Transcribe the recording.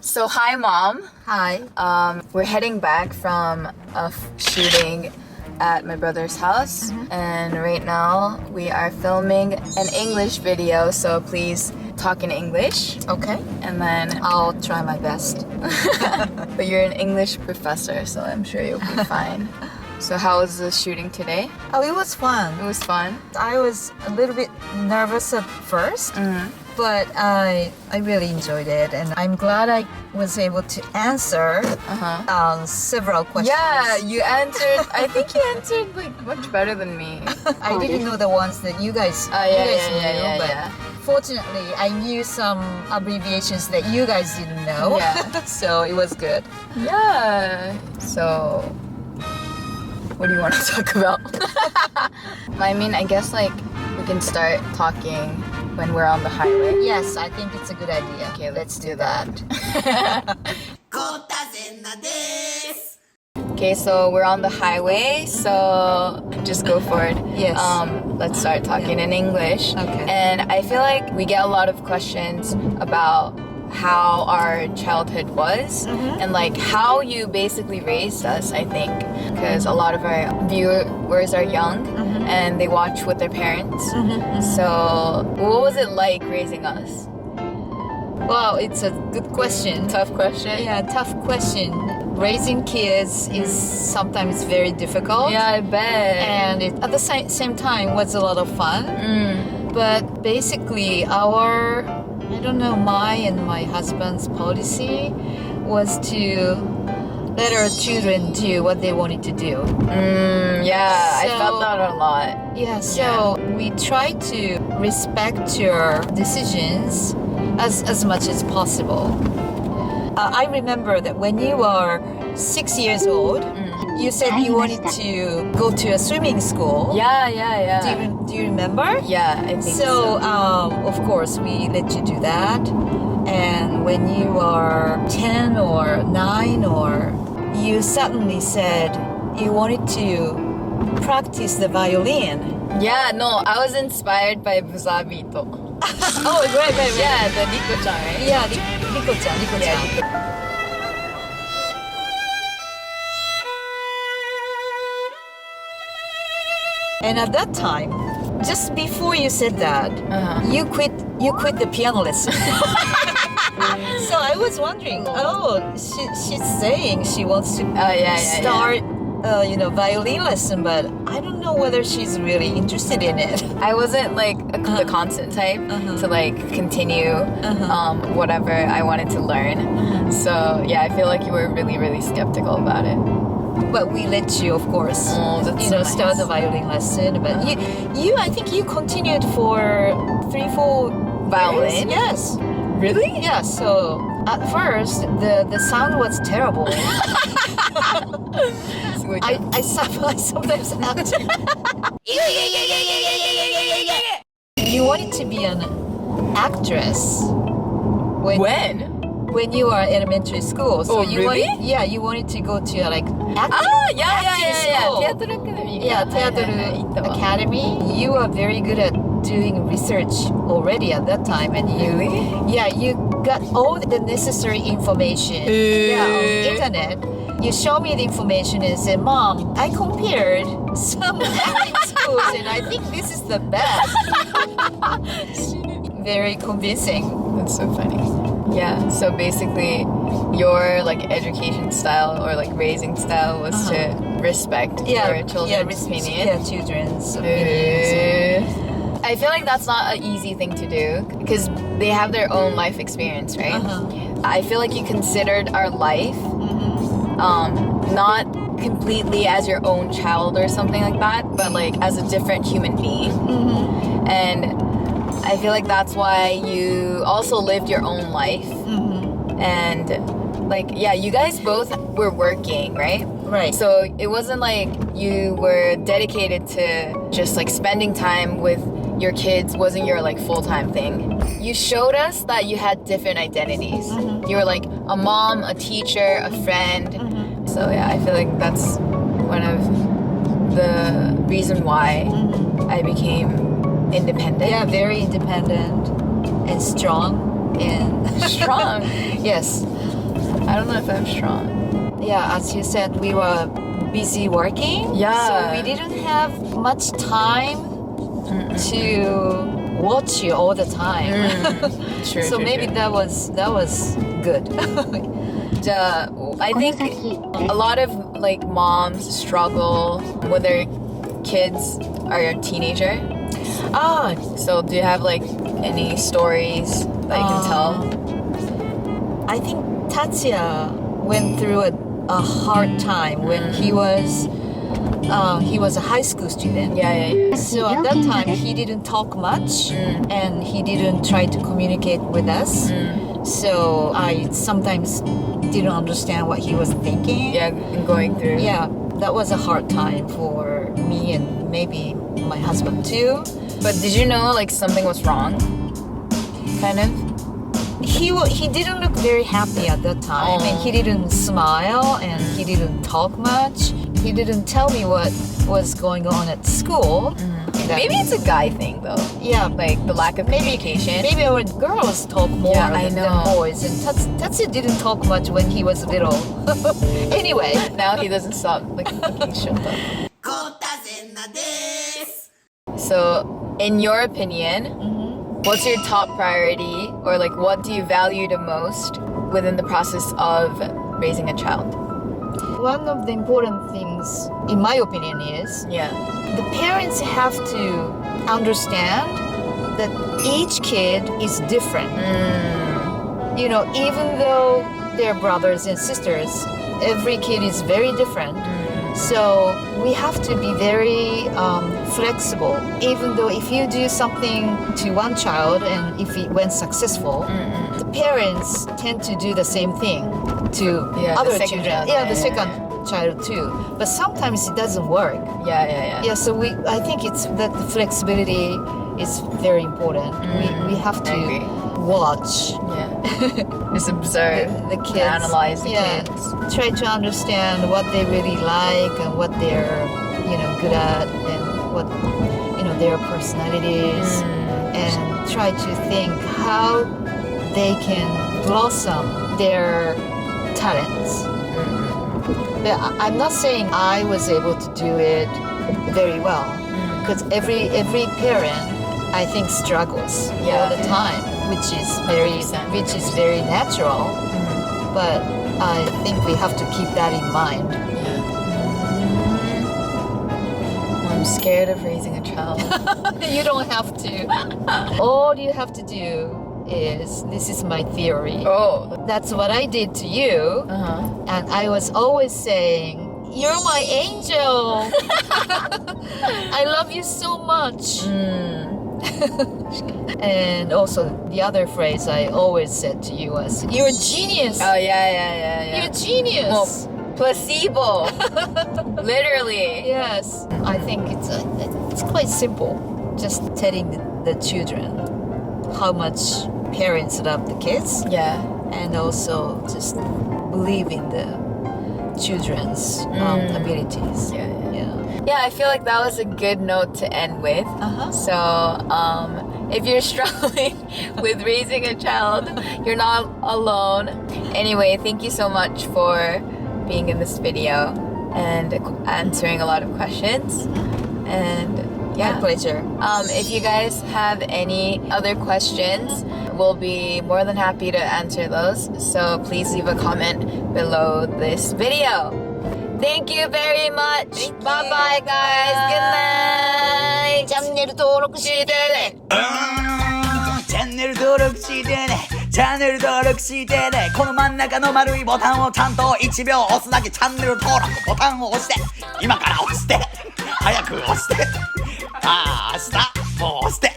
So hi mom. Hi. We're heading back from a shooting at my brother's house, and right now we are filming an English video, so please talk in English. Okay. And then I'll try my best. but you're an English professor, so I'm sure you'll be fine. So how was the shooting today? Oh, it was fun. It was fun. I was a little bit nervous at first, but I really enjoyed it, and I'm glad I was able to answer several questions. Yeah, you answered. I think you answered like much better than me. I didn't know the ones that you guys knew, but fortunately, I knew some abbreviations that you guys didn't know. Yeah. So it was good. Yeah. So, what do you want to talk about? I mean, I guess like we can start talking when we're on the highway. Yes, I think it's a good idea. Okay, let's do that. Okay, so we're on the highway, so just go for it. Yes. Let's start talking in English. Okay. And I feel like we get a lot of questions about how our childhood was and like how you basically raised us, I think, because a lot of our viewers are young and they watch with their parents. So what was it like raising us? Well, it's a good question. Tough question? Yeah, tough question. Raising kids is sometimes very difficult. Yeah, I bet. And it, at the same time was a lot of fun. But basically my and my husband's policy was to let our children do what they wanted to do. I felt that a lot. Yeah, so we try to respect your decisions as much as possible. I remember that when you were 6 years old, you said you wanted to go to a swimming school. Yeah. Do you remember? Yeah, I think so. Of course, we let you do that. And when you were 10 or 9, or you suddenly said you wanted to practice the violin. Yeah, no, I was inspired by Buzabito. Oh, right. Yeah, the Riko-chan, right? Yeah, Riko-chan. Yeah. And at that time, just before you said that, you quit the piano lesson. So I was wondering, she's saying she wants to start violin lesson, but I don't know whether she's really interested in it. I wasn't like the constant type to like continue whatever I wanted to learn. So yeah, I feel like you were really, really skeptical about it. But we let you, of course, start the violin lesson. But you, I think you continued for 3-4 violin. years. Yes. Really? Yeah. So at first, the sound was terrible. I sometimes acted. You wanted to be an actress. When you were in elementary school. So you wanted to go to acting school. Theater Academy. Yeah, Theater Academy. You are very good at doing research already at that time, and you got all the necessary information on the internet. You showed me the information and said, "Mom, I compared some acting schools, and I think this is the best." Very convincing. That's so funny. Yeah, so basically your like education style or like raising style was to respect your children's opinions. Yeah, children's opinions. I feel like that's not an easy thing to do because they have their own life experience, right? I feel like you considered our life not completely as your own child or something like that, but like as a different human being. And I feel like that's why you also lived your own life. And like, yeah, you guys both were working, right? Right. So it wasn't like you were dedicated to just like spending time with your kids wasn't your like full-time thing. You showed us that you had different identities. You were like a mom, a teacher, a friend. So yeah, I feel like that's one of the reason why I became independent. Yeah, very independent and strong. Strong? Yes. I don't know if I'm strong. Yeah, as you said, we were busy working. Yeah. So we didn't have much time to watch you all the time. True, so true, maybe true. that was good. I think a lot of like moms struggle when their kids are a teenager. So do you have like any stories that you can tell? I think Tatsuya went through a hard time when he was a high school student. Yeah. So at that time he didn't talk much and he didn't try to communicate with us. So I sometimes didn't understand what he was thinking. Yeah, going through. Yeah, that was a hard time for me and maybe my husband too. But did you know like something was wrong? Kind of? He didn't look very happy at that time, and he didn't smile, and he didn't talk much. He didn't tell me what was going on at school. Maybe it's a guy thing though. Yeah, Like the lack of communication. maybe our girls talk more than boys, and Tatsuya didn't talk much when he was little. Anyway, Now he doesn't stop like fucking shut up. So, in your opinion, what's your top priority, or like what do you value the most within the process of raising a child? one of the important things, in my opinion, is Yeah. the parents have to understand that each kid is different. You know, even though they're brothers and sisters, every kid is very different. So we have to be very flexible. Even though if you do something to one child and if it went successful, the parents tend to do the same thing to other children. The second child too. But sometimes it doesn't work. Yeah. So I think it's that the flexibility is very important. We have to watch. Just observe the kids, analyze the kids. Try to understand what they really like and what they're good at, and what their personalities, and try to think how they can blossom their talents. But I'm not saying I was able to do it very well, because every parent, I think, struggles all the time, which is very natural. But I think we have to keep that in mind. I'm scared of raising a child. You don't have to. All you have to do is, this is my theory. That's what I did to you. And I was always saying, "You're my angel. I love you so much." And also the other phrase I always said to you was, "You're a genius." Yeah. You're a genius. Placebo. Literally. Yes. I think it's quite simple. Just telling the children how much parents love the kids. Yeah. And also just believe in the children's abilities. Yeah, I feel like that was a good note to end with. So, if you're struggling with raising a child, you're not alone. Anyway, thank you so much for being in this video and answering a lot of questions. And My pleasure. If you guys have any other questions, we'll be more than happy to answer those. So please leave a comment below this video. Thank you very much. Bye bye, guys. Good night. チャンネル登録してね。チャンネル登録してね。チャンネル登録してね。この真ん中の丸いボタンをちゃんと1秒押すだけ。チャンネル登録ボタンを押して、今から押して、早く押して、明日もう押して。